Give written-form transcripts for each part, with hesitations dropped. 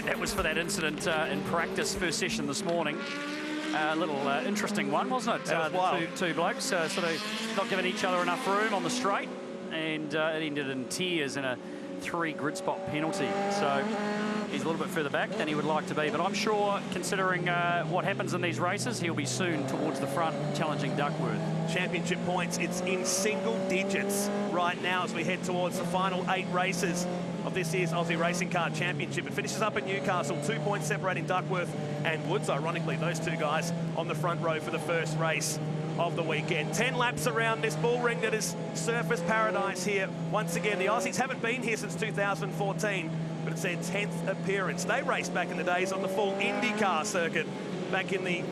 Yeah, that was for that incident in practice, first session this morning. A little interesting one, wasn't it? That was wild. Two blokes sort of not giving each other enough room on the straight, and it ended in tears and a 3 grid spot penalty. So he's a little bit further back than he would like to be, but I'm sure, considering what happens in these races, he'll be soon towards the front challenging Duckworth. Championship points, it's in single digits right now as we head towards the final 8 races of this year's Aussie Racing Car Championship. It finishes up in Newcastle, 2 points separating Duckworth and Woods. Ironically, those two guys on the front row for the first race of the weekend. 10 laps around this bull ring that is surface paradise here. Once again, the Aussies haven't been here since 2014, but it's their 10th appearance. They raced back in the days on the full IndyCar circuit back in the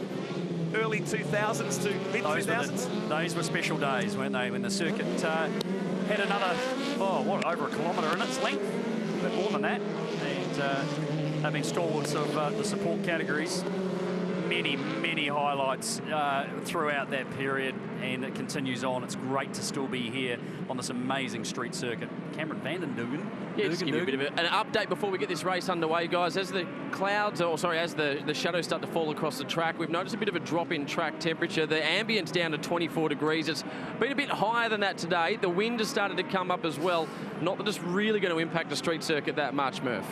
early 2000s to mid-2000s. Those were special days, weren't they, when the circuit had another, over a kilometre in its length, a bit more than that. And they've been stalwarts of the support categories. Many highlights throughout that period, and it continues on. It's great to still be here on this amazing street circuit. Cameron Van Dugan. Yeah, just give you a bit of an update before we get this race underway, guys. As the clouds, as the shadows start to fall across the track, we've noticed a bit of a drop in track temperature. The ambient's down to 24 degrees. It's been a bit higher than that today. The wind has started to come up as well. Not that it's really going to impact the street circuit that much, Murph.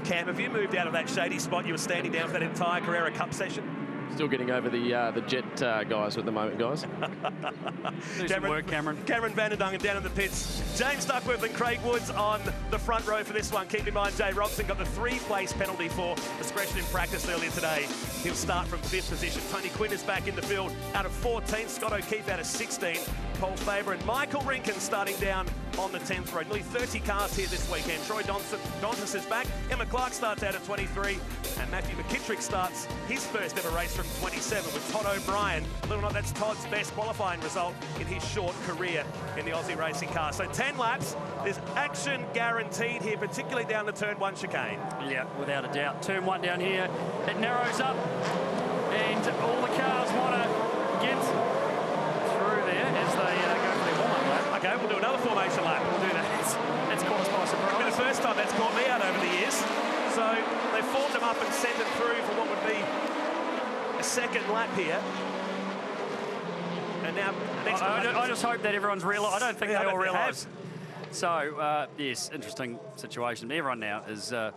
Cam, have you moved out of that shady spot you were standing down for that entire Carrera Cup session? Still getting over the jet guys at the moment, guys. Do some work, Cameron. Cameron Van Dungen down in the pits. James Duckworth and Craig Woods on the front row for this one. Keep in mind, Jay Robson got the 3-place penalty for discretion in practice earlier today. He'll start from 5th position. Tony Quinn is back in the field out of 14. Scott O'Keefe out of 16. Cole Faber and Michael Rinkin starting down on the 10th row. Nearly 30 cars here this weekend. Troy Dontas is back. Emma Clark starts out at 23. And Matthew McKittrick starts his first ever race from 27 with Todd O'Brien. Believe it or not, that's Todd's best qualifying result in his short career in the Aussie Racing Car. So 10 laps, there's action guaranteed here, particularly down the turn 1 chicane. Yeah, without a doubt. Turn 1 down here, it narrows up, and all the cars want to get through there as they go for their warm-up lap. Okay, we'll do another formation lap. We'll do that. That's caught us by surprise. It's the first time that's caught me out over the years. So they formed them up and sent them through for what would be a second lap here. And now, next I just hope that everyone's realised. I don't think they all realise. So, yes, interesting situation. Everyone now is, I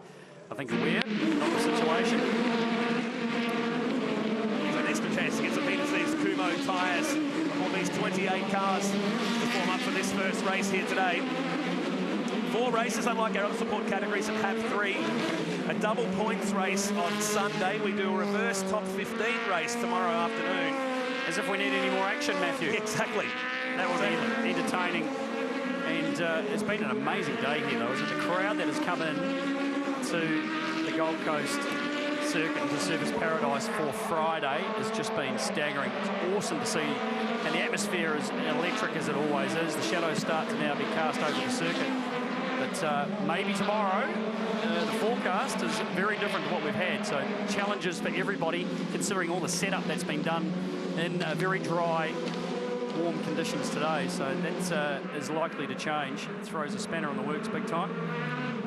think, aware of the situation. So next a chance to get some heat as these Kumo tyres on these 28 cars to form up for this first race here today. 4 races, unlike our other support categories that have 3. A double points race on Sunday. We do a reverse top 15 race tomorrow afternoon. As if we need any more action, Matthew. Exactly. That was entertaining. And it's been an amazing day here, though, isn't it? The crowd that has come in to the Gold Coast circuit into Surface Paradise for Friday has just been staggering. It's awesome to see. And the atmosphere is electric as it always is. The shadows start to now be cast over the circuit. But maybe tomorrow, the forecast is very different to what we've had. So challenges for everybody, considering all the setup that's been done in very dry, warm conditions today. So that is likely to change. It throws a spanner in the works big time.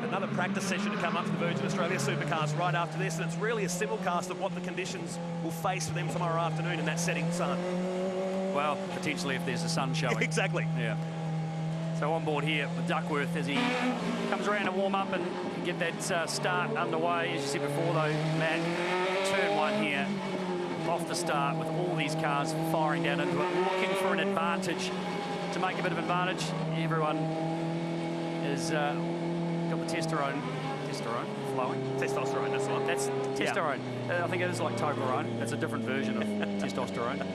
Another practice session to come up for the Virgin Australia Supercars right after this. And it's really a simulcast of what the conditions will face for them tomorrow afternoon in that setting sun. Well, potentially if there's a sun showing. Exactly. Yeah. So on board here with Duckworth as he comes around to warm up and get that start underway. As you said before, though, Matt, turn 1 here, off the start with all these cars firing down into it, looking for an advantage, to make a bit of advantage. Everyone is got the testosterone flowing. Testosterone, that's one. That's testosterone. Yeah. I think it is like Toblerone. It's a different version of testosterone.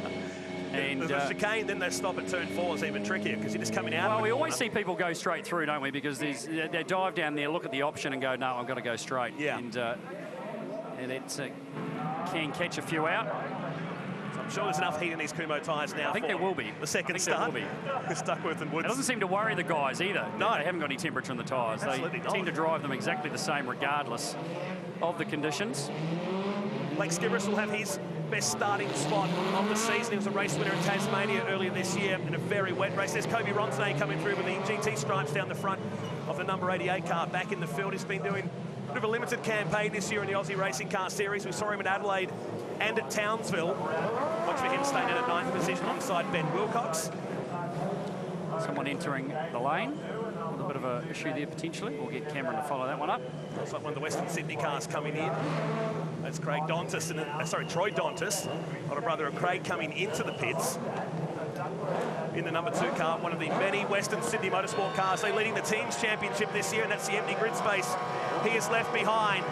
And the chicane, then they stop at turn 4 is even trickier because you're just coming out. Well, we always see people go straight through, don't we? Because they dive down there, look at the option and go, no, I've got to go straight. Yeah. And it can catch a few out. So I'm sure there's enough heat in these Kumo tyres now. I think there will be. The second start. There will be. Duckworth and Woods. It doesn't seem to worry the guys either. No. They haven't got any temperature in the tyres. Absolutely They not. tend to drive them exactly the same regardless of the conditions. Blake Skibberus will have his best starting spot of the season. He was a race winner in Tasmania earlier this year in a very wet race. There's Kobe Ronsnay coming through with the GT stripes down the front of the number 88 car back in the field. He's been doing Bit of a limited campaign this year in the Aussie Racing Car Series. We saw him at Adelaide and at Townsville. Watch for him staying in a 9th position alongside Ben Wilcox. Someone entering the lane. A little bit of an issue there potentially. We'll get Cameron to follow that one up. Looks like one of the Western Sydney cars coming in. That's Troy Dontis, older brother of Craig, coming into the pits. In the number 2 car, one of the many Western Sydney motorsport cars. They're leading the teams championship this year, and that's the empty grid space he is left behind.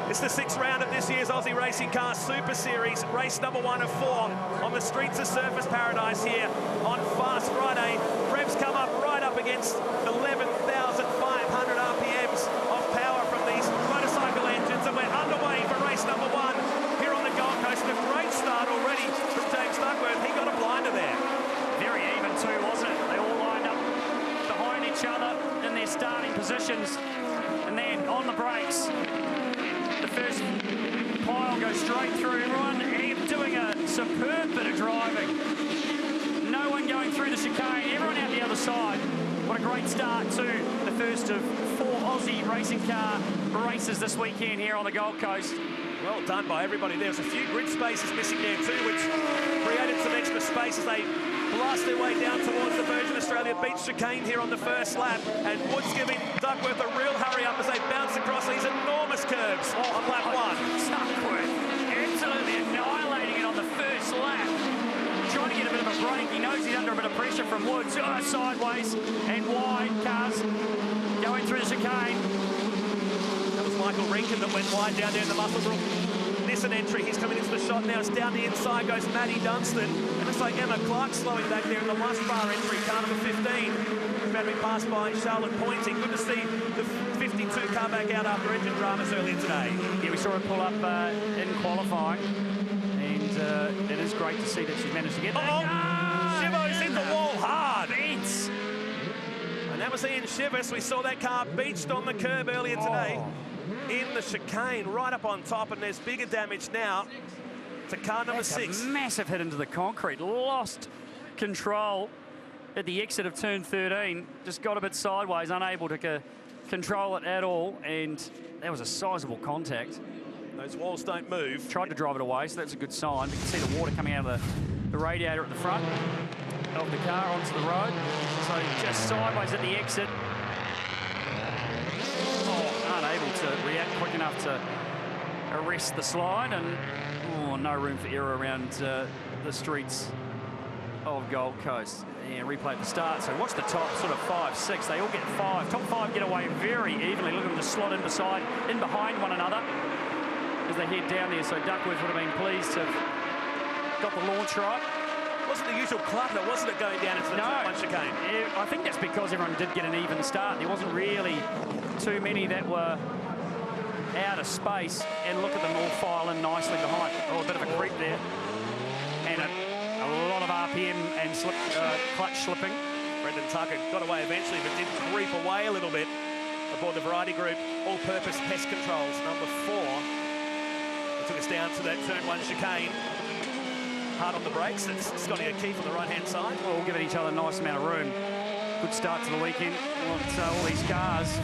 It's the 6th round of this year's Aussie Racing Car Super Series, race number 1 of 4 on the streets of Surfers Paradise here on Fast Friday. Revs come up right up against 11,500 RPMs of power from these motorcycle engines, and we're underway for race number 1 here on the Gold Coast. A great start already from James Duckworth. He got a blinder there. Very even too, wasn't it? They all lined up behind each other in their starting positions, and then on the brakes. The first pile goes straight through everyone, doing a superb bit of driving. No one going through the chicane, everyone out the other side. What a great start to the first of 4 Aussie racing car races this weekend here on the Gold Coast. Well done by everybody. There's a few grid spaces missing there too, which created some extra space as they blast their way down towards the Virgin Australia Beach chicane here on the first lap. And Woods giving Duckworth a real hurry up as they bounce across these enormous curves on lap 1. Duckworth absolutely annihilating it on the first lap. Trying to get a bit of a break. He knows he's under a bit of pressure from Woods. Sideways and wide. Cars going through the chicane. That was Michael Rinkin that went wide down there in the Musselbrook Nissan entry. He's coming into the shot now. It's down the inside goes Matty Dunstan. And looks like Emma Clark slowing back there in the last bar entry, car number 15. About to be passed by Charlotte Pointing. Good to see the 52 car back out after engine dramas earlier today. Yeah, we saw her pull up in qualifying. And it is great to see that she's managed to get that. Shivo's hit the wall hard. Beats. And that was Ian Shivers. We saw that car beached on the curb earlier today. In the chicane, right up on top, and there's bigger damage now to car number 6. A massive hit into the concrete. Lost control at the exit of turn 13. Just got a bit sideways, unable to control it at all, and that was a sizable contact. Those walls don't move. Tried to drive it away, so that's a good sign. You can see the water coming out of the radiator at the front of the car onto the road. So just sideways at the exit. Unable to react quick enough to arrest the slide, and no room for error around the streets of Gold Coast. And replay at the start. So watch the top sort of 5, 6. They all get 5. Top 5 get away very evenly. Look at them just slot in behind one another as they head down there. So Duckworth would have been pleased to have got the launch right. Wasn't the usual clutter, wasn't it, going down into the turn 1 chicane? I think that's because everyone did get an even start. There wasn't really too many that were out of space, and look at them all file in nicely behind. A bit of a creep there, and a lot of RPM and clutch slipping. Brendan Tucker got away eventually, but did creep away a little bit aboard the Variety Group all-purpose pest controls number 4. It took us down to that turn 1 chicane. Hard on the brakes. It's Scotty O'Keefe on the right-hand side. Well, we're giving each other a nice amount of room. Good start to the weekend. All these cars.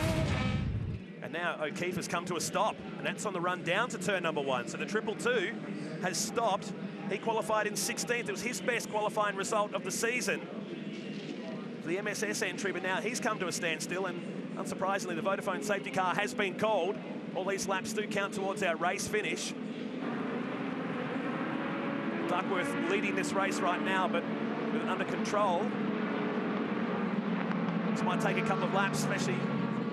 And now O'Keefe has come to a stop, and that's on the run down to turn number 1. So the 222 has stopped. He qualified in 16th. It was his best qualifying result of the season. The MSS entry, but now he's come to a standstill, and unsurprisingly, the Vodafone safety car has been called. All these laps do count towards our race finish. Duckworth leading this race right now, but with it under control. This might take a couple of laps, especially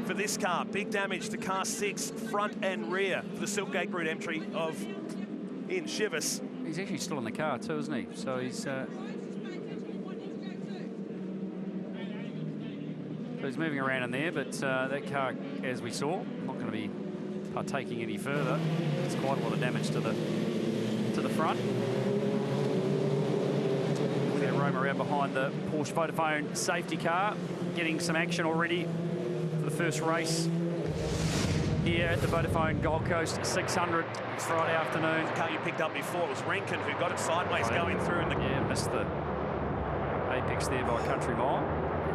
for this car. Big damage to car 6, front and rear, for the Silkgate route entry of Ian Shivers. He's actually still in the car too, isn't he? So he's moving around in there, but that car, as we saw, not going to be partaking any further. It's quite a lot of damage to the front. We're going to roam around behind the Porsche Vodafone safety car, getting some action already for the first race here at the Vodafone Gold Coast 600 Friday afternoon. The car you picked up before was Rankin, who got it sideways going through. Yeah, missed the apex there by a country mile.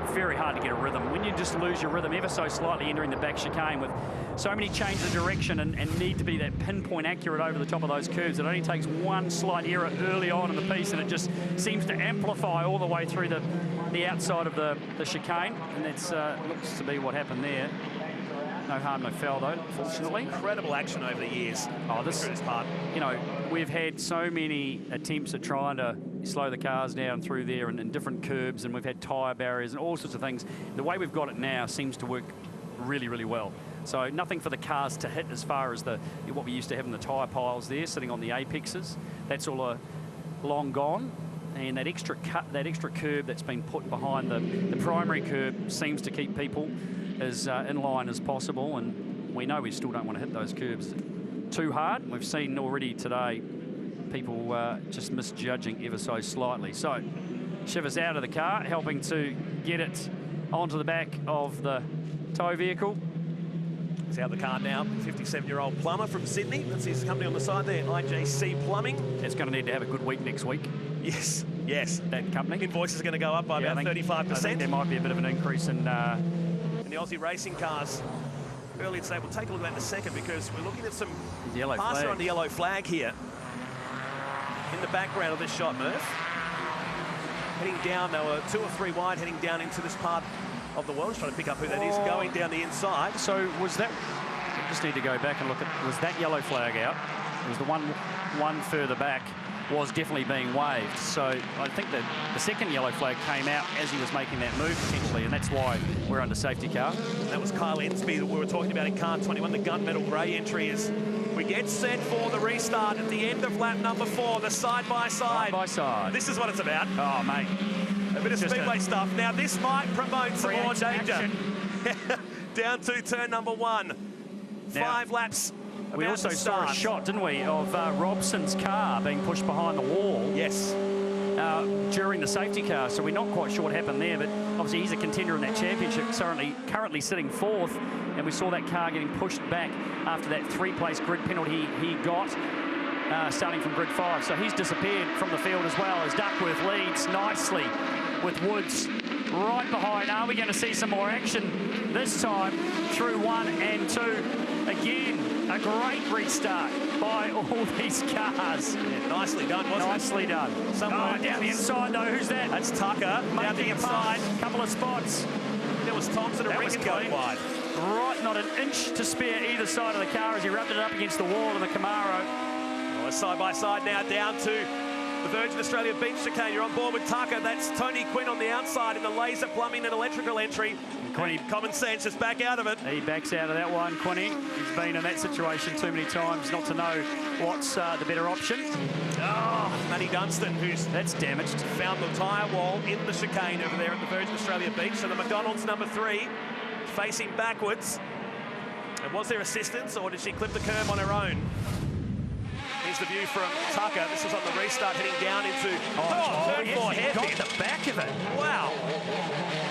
very hard to get a rhythm. When you just lose your rhythm ever so slightly entering the back chicane with so many changes of direction and need to be that pinpoint accurate over the top of those curves, it only takes one slight error early on in the piece and it just seems to amplify all the way through the outside of the chicane, and that's looks to be what happened there. No harm, no foul though, fortunately. Incredible action over the years. Oh, this part. You know, we've had so many attempts at trying to slow the cars down through there and different curbs, and we've had tyre barriers and all sorts of things. The way we've got it now seems to work really, really well. So nothing for the cars to hit as far as what we used to have in the tyre piles there, sitting on the apexes. That's all long gone. And that extra curb that's been put behind the primary curb seems to keep people as in line as possible, and we know we still don't want to hit those curbs too hard. We've seen already today people just misjudging ever so slightly. So Shiver's out of the car, helping to get it onto the back of the tow vehicle. He's out of the car now, 57-year-old plumber from Sydney. That's his company on the side there, IJC Plumbing. It's going to need to have a good week next week. Yes, yes. That company. Invoices are going to go up by about 35%. I think there might be a bit of an increase in the Aussie racing cars earlier today. We'll take a look at that in a second because we're looking at some passer on the yellow flag here in the background of this shot, Murph. Heading down, they were 2 or 3 wide, heading down into this part of the world. Just trying to pick up who that is, going down the inside. So was that, I just need to go back and look at, was that yellow flag out? It was the one further back was definitely being waved. So I think that the second yellow flag came out as he was making that move potentially, and that's why we're under safety car. That was Kyle Ensby that we were talking about in car 21. The gunmetal grey entry is we get set for the restart at the end of lap number 4, the side-by-side. Side-by-side. This is what it's about. Oh, mate. A bit of speedway stuff. Now, this might promote some more danger. Down to turn number 1. Now, 5 laps. We also saw a shot, didn't we, of Robson's car being pushed behind the wall. Yes. During the safety car, so we're not quite sure what happened there, but obviously he's a contender in that championship, currently sitting 4th, and we saw that car getting pushed back after that 3-place grid penalty he got, starting from grid 5. So he's disappeared from the field as well as Duckworth leads nicely with Woods right behind. Are we going to see some more action this time through 1 and 2? Again, a great restart by all these cars. Yeah, nicely done, wasn't it? Nicely done. Down the inside, though. Who's that? That's Tucker. Down the inside. Couple of spots. There was Thompson and Rickett going wide. Right, not an inch to spare either side of the car as he rubbed it up against the wall in the Camaro. Well, side by side now down to the Virgin Australia Beach chicane. You're on board with Tucker. That's Tony Quinn on the outside in the laser plumbing and electrical entry. Quinny, common sense, just back out of it. He backs out of that one, Quinny. He's been in that situation too many times not to know what's the better option. Oh, Matty Dunstan, that's damaged. Found the tyre wall in the chicane over there at the Virgin Australia Beach. So the McDonald's number 3 facing backwards. And was there assistance, or did she clip the curb on her own? Here's the view from Tucker. This was on the restart, heading down into turn 4 hairpin. Got the back of it. Wow.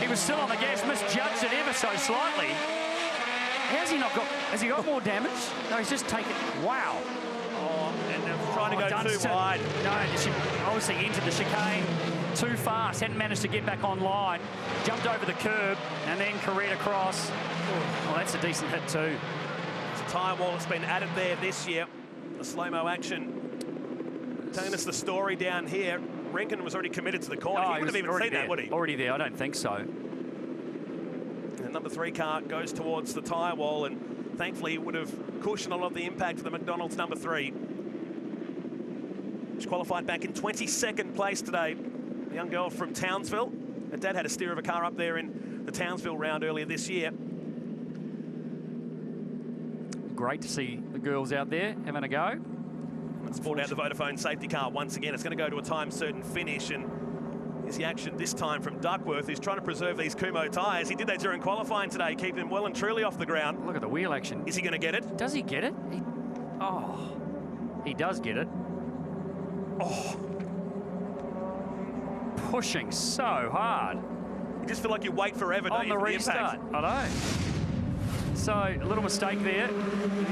He was still on the gas, misjudged it ever so slightly. How's he not got? Has he got more damage? No, he's just taken. Wow. Oh, and they're trying to go too wide. No, she obviously entered the chicane too fast. Hadn't managed to get back online. Jumped over the curb and then careened across. Oh, that's a decent hit too. It's a tyre wall that's been added there this year. The slow-mo action. Telling us the story down here. Rankin was already committed to the corner. He wouldn't have even seen that, would he? Already there, I don't think so. The number 3 car goes towards the tyre wall, and thankfully would have cushioned a lot of the impact of the McDonald's number 3. She qualified back in 22nd place today. A young girl from Townsville. Her dad had a steer of a car up there in the Townsville round earlier this year. Great to see the girls out there having a go. Let's brought out the Vodafone safety car once again. It's going to go to a time-certain finish, and here's the action this time from Duckworth, who's trying to preserve these Kumo tyres. He did that during qualifying today, keeping him well and truly off the ground. Look at the wheel action. Is he going to get it? Does he get it? He does get it. Oh. Pushing so hard. You just feel like you wait forever, don't you, on the restart. I know. So, a little mistake there.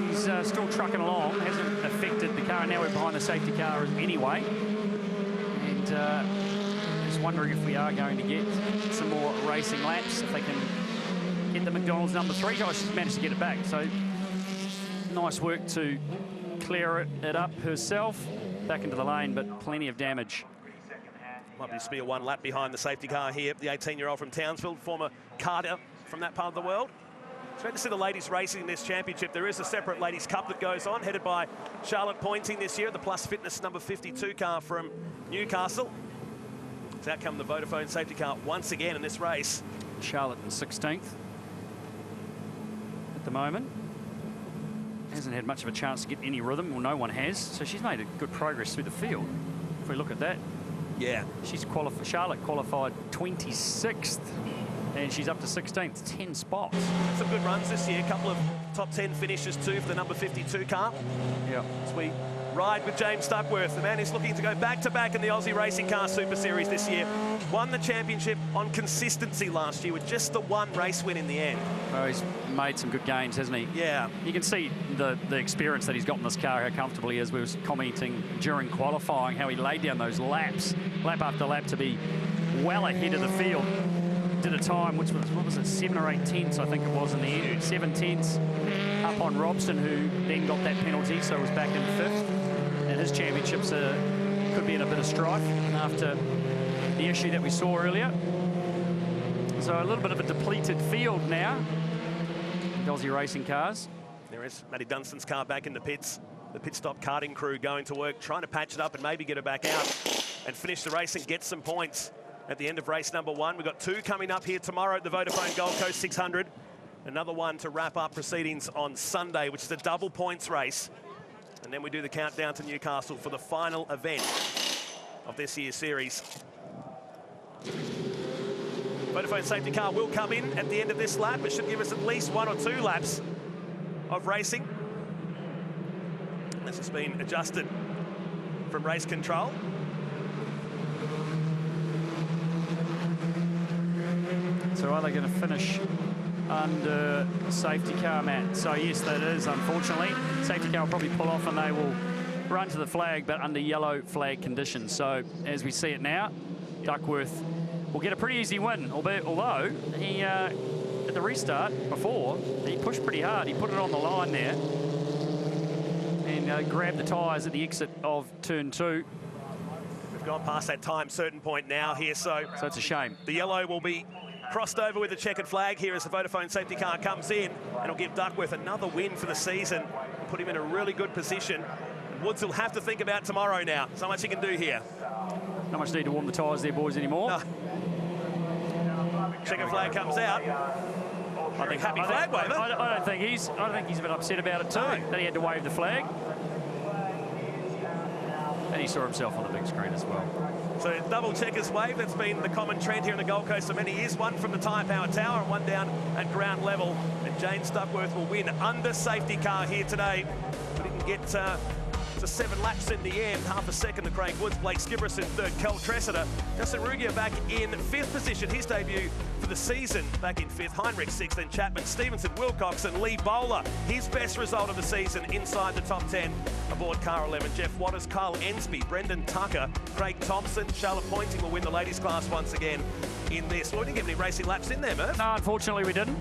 He's still trucking along. Hasn't affected the car. Now we're behind the safety car anyway. And as just wondering if we are going to get some more racing laps, if they can get the McDonald's number 3. She's managed to get it back, so nice work to clear it up herself. Back into the lane, but plenty of damage. Might be Spear 1 lap behind the safety car here. The 18-year-old from Townsville, former karter from that part of the world. It's great to see the ladies racing in this championship. There is a separate ladies cup that goes on, headed by Charlotte Pointing this year, the Plus Fitness number 52 car from Newcastle. It's out come the Vodafone safety car once again in this race. Charlotte in 16th at the moment. Hasn't had much of a chance to get any rhythm, well, no one has, so she's made a good progress through the field. If we look at that, yeah, Charlotte qualified 26th, and she's up to 16th, 10 spots. Some good runs this year, a couple of top 10 finishes too for the number 52 car. Yeah. As we ride with James Duckworth, the man who's looking to go back-to-back in the Aussie Racing Car Super Series this year. Won the championship on consistency last year with just the one race win in the end. Oh, he's made some good gains, hasn't he? Yeah. You can see the experience that he's got in this car, how comfortable he is. We were commenting during qualifying how he laid down those laps, lap after lap, to be well ahead of the field. Did a time which was, what was it, 7 or 8 tenths, I think it was in the end. 7 tenths up on Robson, who then got that penalty, so was back in 5th. And his championships could be in a bit of strife after the issue that we saw earlier. So a little bit of a depleted field now, the Aussie racing cars. There is Matty Dunstan's car back in the pits. The pit stop karting crew going to work, trying to patch it up and maybe get it back out and finish the race and get some points at the end of race number 1. We've got 2 coming up here tomorrow at the Vodafone Gold Coast 600. Another one to wrap up proceedings on Sunday, which is a double points race. And then we do the countdown to Newcastle for the final event of this year's series. Vodafone safety car will come in at the end of this lap. It should give us at least 1 or 2 laps of racing. This has been adjusted from race control. So are they going to finish under safety car, Matt? So yes, that is, unfortunately. Safety car will probably pull off and they will run to the flag, but under yellow flag conditions. So as we see it now, Duckworth will get a pretty easy win, although he, at the restart before, he pushed pretty hard. He put it on the line there and grabbed the tyres at the exit of turn 2. We've gone past that time certain point now here, so it's a shame. The yellow will be crossed over with the checkered flag here as the Vodafone safety car comes in, and it'll give Duckworth another win for the season, put him in a really good position. Woods will have to think about tomorrow now. So much he can do here. Not much need to warm the tyres there, boys, anymore. No. Checkered flag comes out. I think happy flag waiver. I don't think he's a bit upset about it too, that he had to wave the flag. And he saw himself on the big screen as well. So double checkers wave, that's been the common trend here in the Gold Coast for many years. One from the Tyre Power Tower and one down at ground level. And James Duckworth will win under safety car here today. But he can get to 7 laps in the end, half a second to Craig Woods, Blake Skibberus in 3rd, Kel Tressiter. Justin Rugia back in 5th position, his debut for the season back in 5th. Heinrich 6th, then Chapman, Stevenson, Wilcox and Lee Bowler. His best result of the season inside the top 10 aboard car 11. Jeff Waters, Carl Ensby, Brendan Tucker, Craig Thompson, Charlotte Pointing will win the ladies class once again in this. Well, we didn't get any racing laps in there, Murph. No, unfortunately we didn't.